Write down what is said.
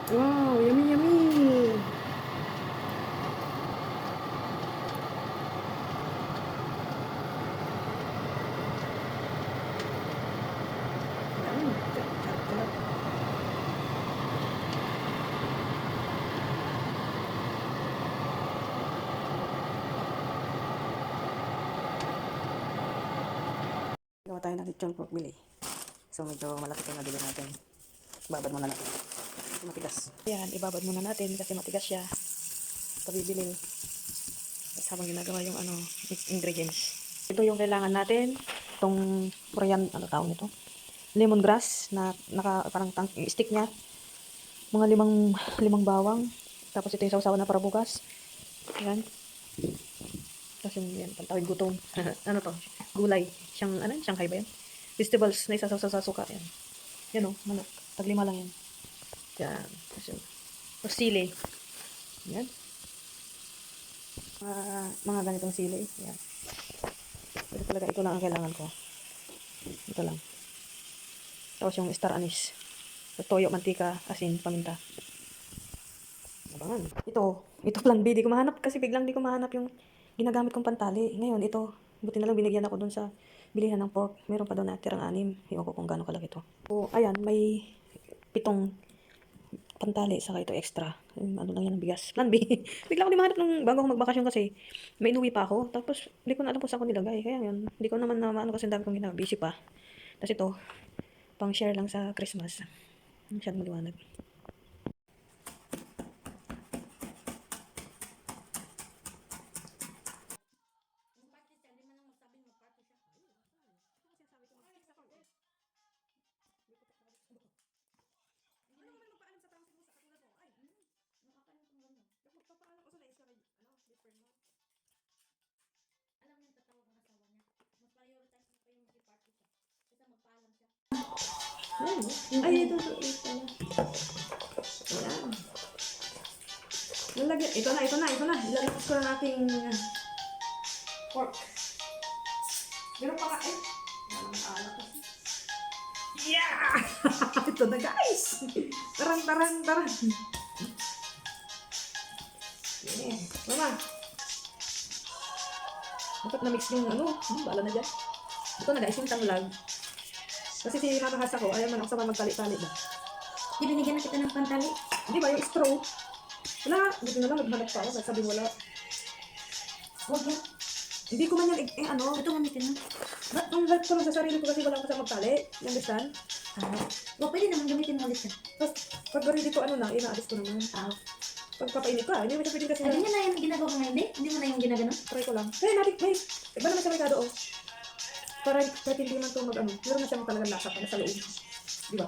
Wow, yummy, yummy. Yan. Sarap. Gawa tayo ng lechon pork belly. So medyo malaki yung nabili natin. Ibabad muna natin. Kasi matigas. Yan, ibabad muna natin kasi matigas siya. Pabibili. Tapos habang ginagawa yung ingredients. Ito yung kailangan natin. Itong Korean, ano tawag nito? Lemongrass na parang stick niya. Mga limang bawang. Tapos ito yung sausawan na para bukas. Yan. Tapos yung yan, pantawid gutom. Ano to? Gulay. Shanghai ba yan? Vegetables na isasaw sa suka. Yan. Yan o, manok. Taglima lang yan. Yan. Tapos yun. Tapos sili. Yan. Mga ganitong sili. Yan. Pero talaga ito lang ang kailangan ko. Ito lang. Tapos yung star anise. Toyo, mantika, asin, paminta. Abangan. Ito plan B. Di ko mahanap kasi biglang di ko mahanap yung ginagamit kong pantali. Ngayon, ito. Buti na lang binigyan ako dun sa bilihan ng pork. Meron pa doon na tirang 6. Ewan ko kung gaano kalaki ito. So, ayan. May 7 pantali. Saka ito extra. Ano lang yan ng bigas. Plan B. Bigla ko di mahanap nung bago ako magbakasyon kasi may inuwi pa ako. Tapos, hindi ko na alam kung saan ko nilagay. Kaya yun. Hindi ko naman na maano kasi ang dami kong ginagawa. Busy pa. Tapos ito, pang share lang sa Christmas. Masyadong maliwanag. Ay, ito. Ayan. Lalagyan. Ito na. Ilalagay ko na ating pork. Meron pa nga, alak kasi. Yeah! Ito na, guys! Tarang. Yeah. Mama. Dapat na-mix yung bala na dyan. Ito na, guys, yung tangulag. Kasi si Mama Hasa ko, ayaw man ako sa magtali-tali ba. Di binigyan na kita ng pantali? Di ba, yung straw? Wala, buti na lang, maghanap pa ako, sabi wala. Huwag yan. Hindi ko man yan, Ito gamitin mo. Ang help ko lang sa sarili ko kasi wala ko sa magtali. You understand? Huwag pwede naman gamitin mo ulit yan. Tapos, pag ready ko, inaalis ko naman. Pagpapainit ka, hindi mo siya pwede kasi Hindi mo na yung ginagawa ko ngayon, hindi mo na yung ginagano? try ko lang. Kaya natin, iba naman sa merkado, Para hindi man ito meron na siyang talagang lasa para sa loob. Di ba?